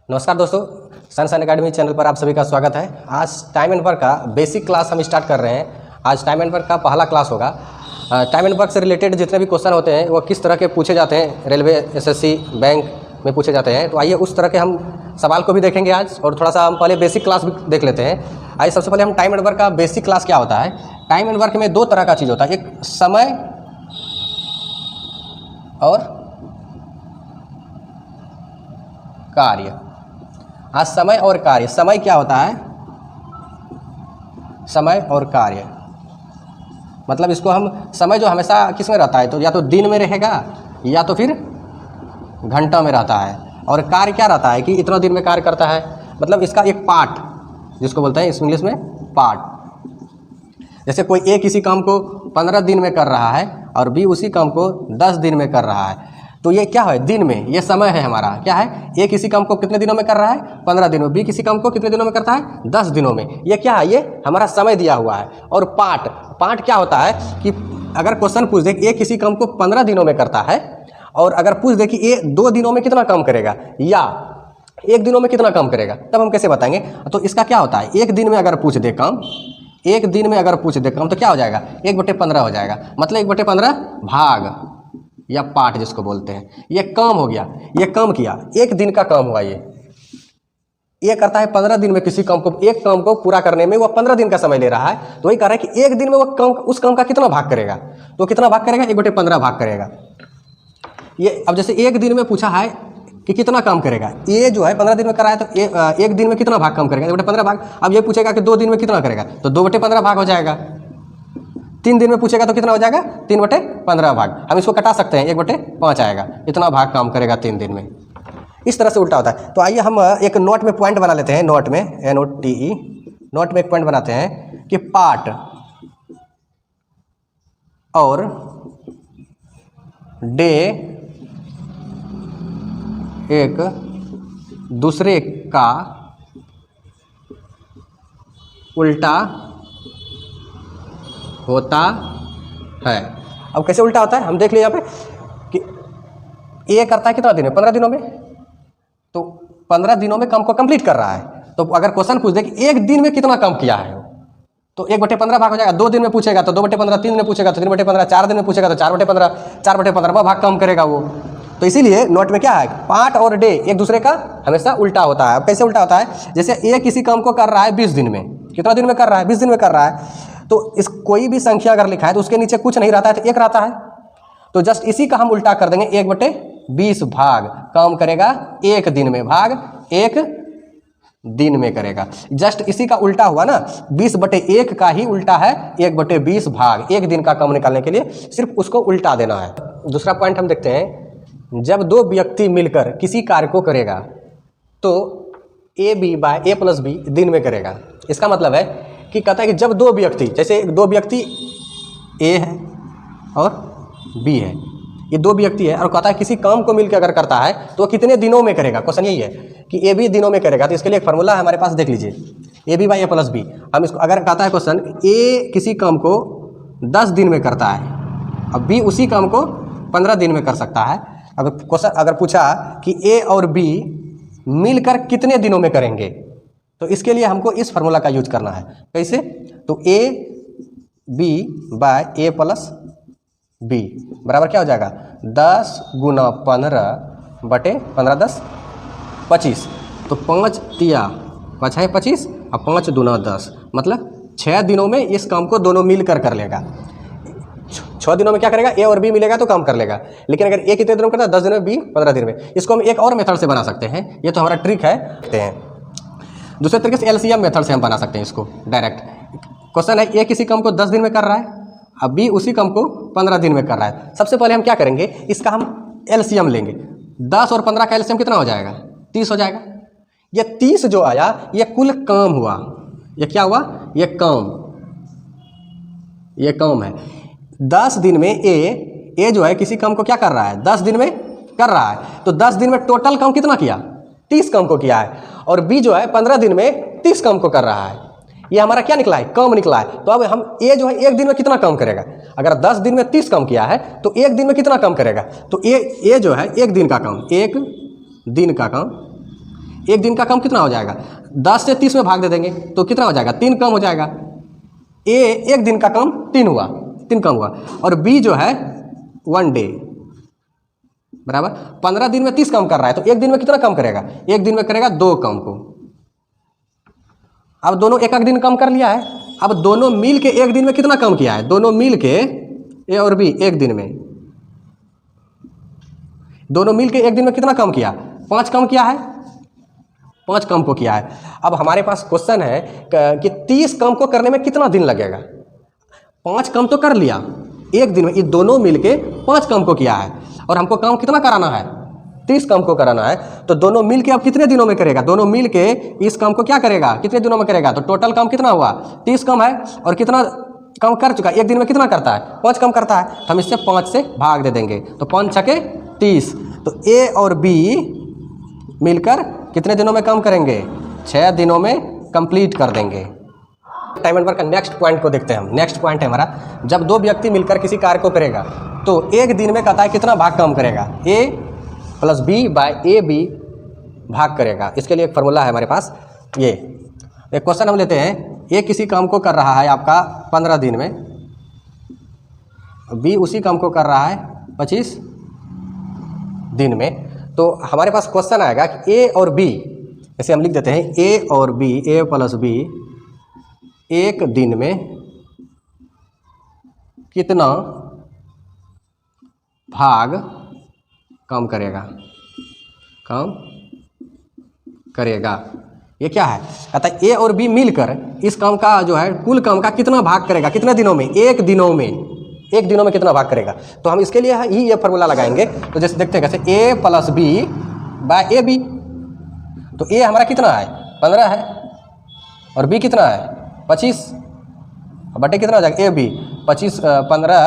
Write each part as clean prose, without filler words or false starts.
नमस्कार दोस्तों, सन academy channel पर आप सभी का स्वागत है। आज टाइम एंड वर्क का बेसिक क्लास हम स्टार्ट कर रहे हैं। आज टाइम एंड वर्क का पहला क्लास होगा। टाइम एंड वर्क से रिलेटेड जितने भी क्वेश्चन होते हैं वो किस तरह के पूछे जाते हैं, रेलवे, एसएससी, बैंक में पूछे जाते हैं। तो आइए उस तरह के हम सवाल को भी देखेंगे आज, और थोड़ा सा हम पहले बेसिक क्लास भी देख लेते हैं। आइए सबसे पहले हम टाइम एंड वर्क का बेसिक क्लास क्या होता है। टाइम एंड वर्क में दो तरह का चीज़ होता है, एक समय और कार्य। आज समय और कार्य। समय क्या होता है? समय और कार्य मतलब इसको हम, समय जो हमेशा किस में रहता है, तो या तो दिन में रहेगा या तो फिर घंटा में रहता है। और कार्य क्या रहता है कि इतना दिन में कार्य करता है, मतलब इसका एक पार्ट जिसको बोलते हैं इंग्लिश में पार्ट। जैसे कोई ए किसी काम को 15 दिन में कर रहा है और बी उसी काम को 10 दिन में कर रहा है, तो ये क्या है? दिन में। ये समय है हमारा। क्या है? ए किसी काम को कितने दिनों में कर रहा है? 15 दिनों में। बी किसी काम को कितने दिनों में करता है? 10 दिनों में। ये क्या है? ये हमारा समय दिया हुआ है। और पार्ट क्या होता है कि अगर क्वेश्चन पूछ दे कि ए किसी काम को 15 दिनों में करता है, और अगर पूछ दे कि ए 2 दिनों में कितना काम करेगा या 1 दिनों में कितना काम करेगा, तब हम कैसे बताएंगे? तो इसका क्या होता है, 1 दिन में अगर पूछ दे काम, 1 दिन में अगर पूछ दे काम, तो क्या हो जाएगा? 1/15 हो जाएगा। मतलब 1/15 भाग या पार्ट जिसको बोलते हैं। ये काम हो गया, ये काम किया, 1 दिन का काम हुआ। ये करता है 15 दिन में किसी काम को, एक काम को पूरा करने में वो 15 दिन का समय ले रहा है। तो वही कह रहा है कि 1 दिन में वो काम, उस काम का कितना भाग करेगा? तो कितना भाग करेगा? 1/15 भाग करेगा। ये अब जैसे 1 दिन में पूछा है कि कितना काम करेगा, ये जो है 15 दिन में कराया, तो 1 दिन में कितना भाग काम करेगा? 1/15 भाग। अब ये पूछेगा कि 2 दिन में कितना करेगा, तो 2/15 भाग हो जाएगा। 3 दिन में पूछेगा तो कितना हो जाएगा? 3/15 भाग। हम इसको कटा सकते हैं, 1/5 आएगा। इतना भाग काम करेगा 3 दिन में। इस तरह से उल्टा होता है। तो आइए हम एक नोट में पॉइंट बना लेते हैं। नोट में NOTE, नोट में एक पॉइंट बनाते हैं कि पार्ट और डे एक दूसरे का उल्टा होता है। अब कैसे उल्टा होता है हम देख लिए यहाँ पे कि ए करता है कितना दिन में? 15 दिनों में। तो 15 दिनों में काम को कंप्लीट कर रहा है। तो अगर क्वेश्चन पूछ दे कि 1 दिन में कितना काम किया है, तो 1/15 भाग हो जाएगा। 2 दिन में पूछेगा तो 2/15, 3 दिन में पूछेगा तो 3/15, 4 दिन में पूछेगा तो 4/15, 4/15 भाग काम करेगा वो। तो इसीलिए नोट में क्या है, पार्ट और डे एक दूसरे का हमेशा उल्टा होता है। अब कैसे उल्टा होता है? जैसे ए किसी काम को कर रहा है 20 दिन में, कितना दिन में कर रहा है? 20 दिन में कर रहा है। तो इस कोई भी संख्या अगर लिखा है तो उसके नीचे कुछ नहीं रहता है तो 1 रहता है। तो जस्ट इसी का हम उल्टा कर देंगे, 1/20 भाग काम करेगा 1 दिन में, भाग 1 दिन में करेगा। जस्ट इसी का उल्टा हुआ ना, 20/1 का ही उल्टा है 1/20 भाग। 1 दिन का काम निकालने के लिए सिर्फ उसको उल्टा देना है। दूसरा पॉइंट हम देखते हैं, जब 2 व्यक्ति मिलकर किसी कार्य को करेगा तो A+B दिन में करेगा। इसका मतलब है कि कहता है कि जब 2 व्यक्ति, जैसे 2 व्यक्ति A है और B है, ये 2 व्यक्ति है, और कहता है किसी काम को मिलकर अगर करता है तो कितने दिनों में करेगा। क्वेश्चन यही है कि AB दिनों में करेगा। तो इसके लिए एक फार्मूला है हमारे पास, देख लीजिए, AB/A+B। हम इसको अगर कहता है क्वेश्चन A किसी काम को 10 दिन में करता है और B उसी काम को 15 दिन में कर सकता है। अगर क्वेश्चन अगर पूछा कि A और B मिलकर कितने दिनों में करेंगे, तो इसके लिए हमको इस फार्मूला का यूज करना है। कैसे? तो AB/A+B बराबर क्या हो जाएगा? 10 × 15/15 10 25। तो 5 तिया 5 है 25 और 5 दूना 10, मतलब 6 दिनों में इस काम को दोनों मिलकर कर लेगा। 6 दिनों में क्या करेगा? ए और बी मिलेगा तो काम कर लेगा। लेकिन अगर ए कितने दिनों में करता है? 10 दिन में, बी 15 दिन में। इसको हम एक और मेथड से बना सकते हैं, ये तो हमारा ट्रिक है। दूसरे तरीके से LCM मेथड से हम बना सकते हैं इसको डायरेक्ट। क्वेश्चन है ए किसी काम को 10 दिन में कर रहा है, अब बी उसी काम को 15 दिन में कर रहा है। सबसे पहले हम क्या करेंगे, इसका हम LCM लेंगे। 10 और 15 का LCM कितना हो जाएगा? 30 हो जाएगा। ये 30 जो आया ये कुल काम हुआ। ये क्या हुआ? ये काम है। 10 दिन में ए जो है किसी काम को क्या कर रहा है? 10 दिन में कर रहा है। तो 10 दिन में टोटल काम कितना किया? 30 काम को किया है। और बी जो है 15 दिन में 30 काम को कर रहा है। ये हमारा क्या निकला है? काम निकला है। तो अब हम ए जो है 1 दिन में कितना काम करेगा? अगर 10 दिन में 30 काम किया है तो 1 दिन में कितना काम करेगा? तो ए जो है 1 दिन का काम, 1 दिन का काम एक दिन का काम कितना हो जाएगा, 10 से 30 में भाग दे देंगे तो कितना हो जाएगा, 3 काम हो जाएगा। ए एक दिन का काम 3 हुआ, 3 काम हुआ। और बी जो है 1 डे बराबर 15 दिन में 30 काम कर रहा है, तो एक दिन में कितना काम करेगा, एक दिन में करेगा 2 काम को। अब दोनों एक दिन काम कर लिया है, अब दोनों मिल के एक दिन में कितना काम किया है, दोनों मिल के ए और बी एक दिन में, दोनों मिल के एक दिन में कितना काम किया, 5 काम किया है, 5 काम को किया है। अब हमारे पास क्वेश्चन है कि 30 काम को करने में कितना दिन लगेगा। 5 काम तो कर लिया एक दिन में, ये दोनों मिलके 5 काम को किया है और हमको काम कितना कराना है, 30 काम को कराना है। तो दोनों मिलके अब कितने दिनों में करेगा, दोनों मिलके इस काम को क्या करेगा, कितने दिनों में करेगा। तो टोटल काम कितना हुआ, 30 काम है और कितना काम कर चुका, एक दिन में कितना करता है, 5 काम करता है। तो हम इससे 5 से भाग दे देंगे, तो 5 छके 30। तो ए और बी मिलकर कितने दिनों में काम करेंगे, 6 दिनों में कंप्लीट कर देंगे। टाइम एंड वर्क का नेक्स्ट पॉइंट को देखते हैं हम। नेक्स्ट पॉइंट है हमारा, जब 2 व्यक्ति मिलकर किसी कार्य को करेगा तो एक दिन में कहता है कितना भाग काम करेगा, A plus B by A B भाग करेगा। इसके लिए एक फार्मूला है हमारे पास। ये एक क्वेश्चन हम लेते हैं, ए किसी काम को कर रहा है आपका 15 दिन में, बी उसी काम को कर रहा है 25 दिन में। तो हमारे पास क्वेश्चन आएगा कि ए और बी, जैसे हम लिख देते हैं ए और बी, ए प्लस बी एक दिन में कितना भाग काम करेगा, काम करेगा। ये क्या है, कहता है ए और बी मिलकर इस काम का जो है कुल काम का कितना भाग करेगा, कितने दिनों में, एक दिनों में, एक दिनों में कितना भाग करेगा। तो हम इसके लिए ही ये फार्मूला लगाएंगे। तो जैसे देखते हैं कैसे, A plus B by A B. तो ए हमारा कितना है, 15 है और बी कितना है 25, बटे कितना हो जाएगा, ए बी 25, 15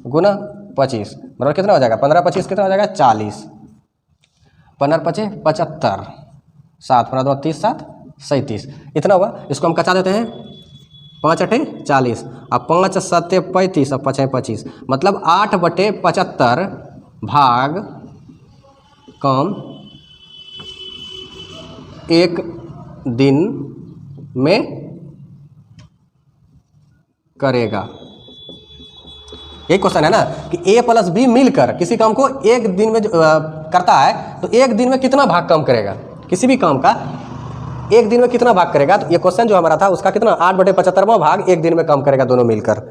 गुना 25 बराबर कितना हो जाएगा, 15 25 कितना हो जाएगा 40, 15 5 75, 7 15 2 30 7 37 इतना हुआ। इसको हम कचा देते हैं, 5 8 40 और 5 7 35 और 5 25, मतलब 8 बटे 75 भाग काम एक दिन में करेगा। यही क्वेश्चन है ना कि ए प्लस बी मिलकर किसी काम को एक दिन में करता है, तो एक दिन में कितना भाग काम करेगा, किसी भी काम का एक दिन में कितना भाग करेगा। तो ये क्वेश्चन जो हमारा था उसका कितना 8 बटे 75वां भाग एक दिन में काम करेगा दोनों मिलकर।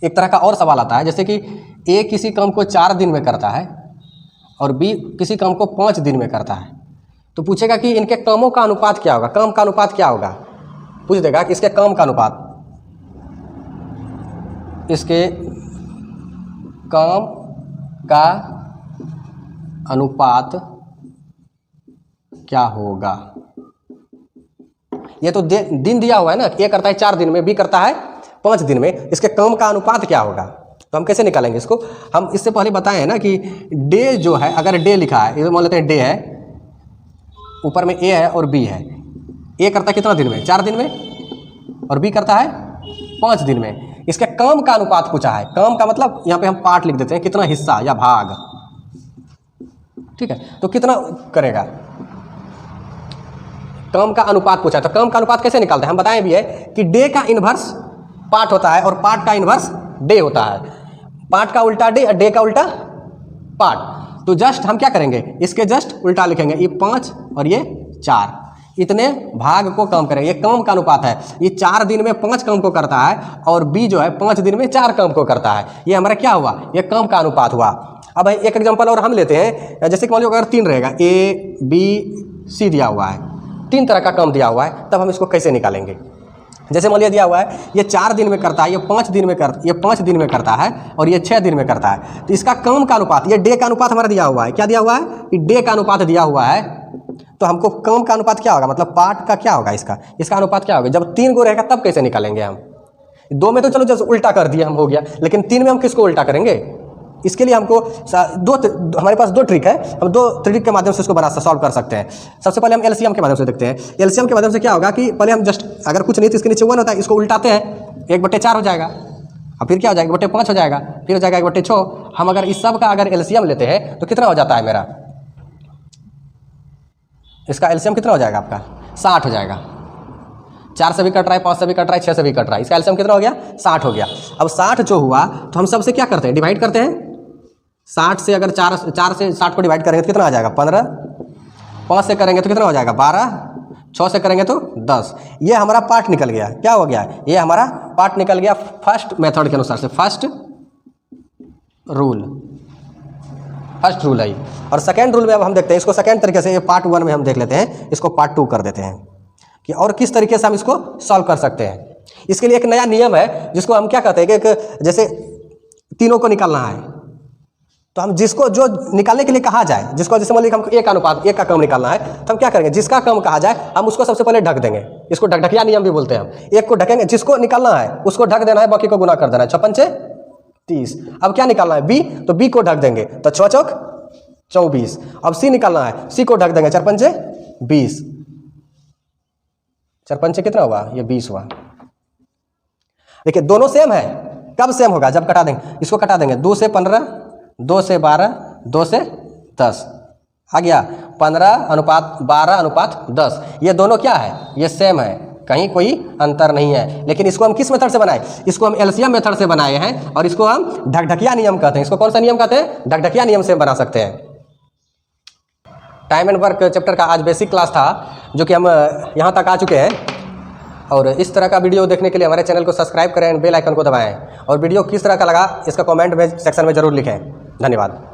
एक तरह का और सवाल आता है, जैसे कि ए किसी काम को 4 दिन में करता है और बी किसी काम को 5 दिन में करता है। तो पूछेगा कि इनके कामों का अनुपात क्या होगा, काम का अनुपात क्या होगा, पूछ देगा कि इसके काम का अनुपात, इसके काम का अनुपात क्या होगा। ये तो दिन दिया हुआ है ना, ए करता है 4 दिन में, बी करता है 5 दिन में, इसके काम का अनुपात क्या होगा। तो हम कैसे निकालेंगे इसको, हम इससे पहले बताए हैं ना कि डे जो है, अगर डे लिखा है, ये मान लेते हैं डे है, ऊपर में ए है और बी है। ए करता है कितना दिन में, 4 दिन में, और बी करता है 5 दिन में। इसके काम का अनुपात पूछा है, काम का मतलब यहाँ पे हम पार्ट लिख देते हैं, कितना हिस्सा या भाग, ठीक है। तो कितना करेगा, काम का अनुपात पूछा है। तो काम का अनुपात कैसे निकालते हैं, हम बताएं भी है कि डे का इन्वर्स पार्ट होता है और पार्ट का इन्वर्स डे होता है। पार्ट का उल्टा डे, डे का उल्टा पार्ट। तो जस्ट हम क्या करेंगे, इसके जस्ट उल्टा लिखेंगे, ये 5 और ये 4, इतने भाग को काम करेंगे। ये काम का अनुपात है, ये 4 दिन में 5 काम को करता है और बी जो है 5 दिन में 4 काम को करता है। ये हमारा क्या हुआ, ये काम का अनुपात हुआ। अब एक एग्जांपल और हम लेते हैं, जैसे कि मान लो अगर 3 रहेगा, ए बी सी दिया हुआ है, 3 तरह का काम दिया हुआ है, तब हम इसको कैसे निकालेंगे। जैसे मान लिया दिया हुआ है ये 4 दिन में करता है, ये 5 दिन में ये 5 दिन में करता है और ये 6 दिन में करता है। तो इसका काम का अनुपात, ये डे का अनुपात हमारा दिया हुआ है, क्या दिया हुआ है कि डे का अनुपात दिया हुआ है। तो हमको काम का अनुपात क्या होगा, मतलब पार्ट का क्या होगा, इसका अनुपात क्या होगा। जब 3 को रहेगा तब कैसे निकालेंगे हम, 2 में तो चलो जैसे उल्टा कर दिया हम, हो गया, लेकिन 3 में हम किसको उल्टा करेंगे। इसके लिए हमको हमारे पास 2 ट्रिक है, हम 2 ट्रिक के माध्यम से इसको सॉल्व कर सकते हैं। सबसे पहले हम एलसीएम के माध्यम से देखते हैं। एलसीएम के माध्यम से क्या होगा कि पहले हम जस्ट अगर कुछ नहीं तो इसके नीचे 1 होता है, इसको उल्टाते हैं, 1/4 हो जाएगा, और फिर क्या हो जाएगा 1/5 हो जाएगा, फिर हो जाएगा 1/6। हम अगर इस सब का अगर एलसीएम लेते हैं तो कितना हो जाता है मेरा, इसका एलसीएम कितना हो जाएगा आपका 60 हो जाएगा। 4 से भी कट रहा है, 5 से भी कट रहा है, 6 से भी कट रहा है, इसका एलसीएम कितना हो गया 60 हो गया। अब 60 जो हुआ तो हम सबसे क्या करते हैं, डिवाइड करते हैं। 60 से अगर 4 से 60 को डिवाइड करेंगे तो कितना आ जाएगा 15, 5 से करेंगे तो कितना हो जाएगा 12, 6 से करेंगे तो 10। ये हमारा पार्ट निकल गया। क्या हो गया, ये हमारा पार्ट निकल गया फर्स्ट मेथड के अनुसार से, फर्स्ट रूल है। और सेकेंड रूल में अब हम देखते हैं इसको सेकेंड तरीके से, ये पार्ट 1 में हम देख लेते हैं, इसको पार्ट 2 कर देते हैं कि और किस तरीके से हम इसको सॉल्व कर सकते हैं। इसके लिए एक नया नियम है जिसको हम क्या कहते हैं कि जैसे तीनों को निकालना है तो हम जिसको जो निकालने के लिए कहा जाए, जिसको जैसे मान लीजिए हमको 1 अनुपात 1 का क्रम निकालना है तो हम क्या करेंगे, जिसका क्रम कहा जाए हम उसको सबसे पहले ढक देंगे। इसको ढकढकिया नियम भी बोलते हैं हम। 1 को ढकेंगे, जिसको निकालना है उसको ढक देना है, बाकी को गुना कर देना है। 56 × 30। अब क्या निकालना है बी, तो बी को ढक देंगे तो 6 चौक 24। अब सी निकालना है, सी को ढक देंगे 4 पंचे 20। 4 पंचे कितना हुआ, ये 20 हुआ। देखिए दोनों सेम है। कब सेम होगा, जब कटा देंगे, इसको कटा देंगे 2 से 15, 2 से 12, 2 से 10 आ गया 15:12:10। ये दोनों क्या है, ये सेम है, कहीं कोई अंतर नहीं है। लेकिन इसको हम किस मेथड से बनाए, इसको हम एलसीएम मेथड से बनाए हैं और इसको हम ढकढकिया नियम कहते हैं। इसको कौन सा नियम कहते हैं, ढकढकिया नियम से बना सकते हैं। टाइम एंड वर्क चैप्टर का आज बेसिक क्लास था जो कि हम यहाँ तक आ चुके हैं। और इस तरह का वीडियो देखने के लिए हमारे चैनल को सब्सक्राइब करें, बेल आइकन को दबाएं और वीडियो किस तरह का लगा इसका कमेंट में सेक्शन में ज़रूर लिखें। धन्यवाद।